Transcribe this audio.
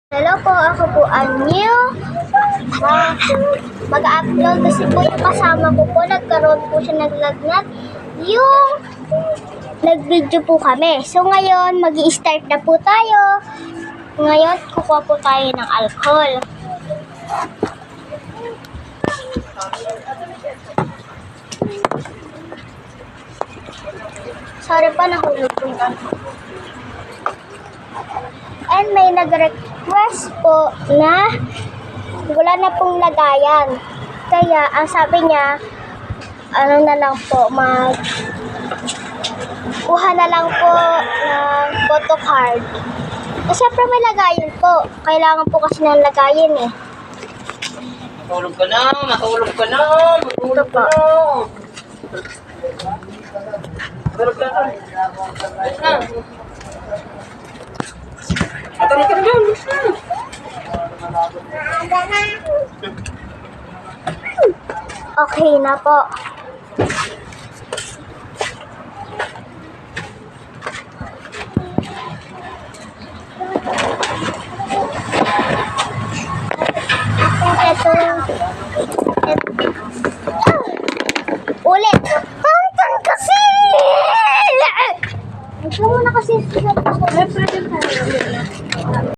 Hello po, ako po ang new. Mag-upload kasi po yung kasama ko po. Nagkaroon po siya naglagnat. Yung nag-video po kami. So ngayon, mag-i-start na po tayo. Ngayon, kukuha po tayo ng alcohol. Sorry pa, nahulog po yun. And may nag-request po na wala na pong lagayan. Kaya, ang sabi niya, ano na lang po, kuha na lang po ng photo card. Siyempre may lagayan po. Kailangan po kasi ng lagayan eh. Matulog ka na, matulog ka na, matulog ka na. Matulog ka na. Matulog ka na dyan. Okay na po. Ito. Ulit.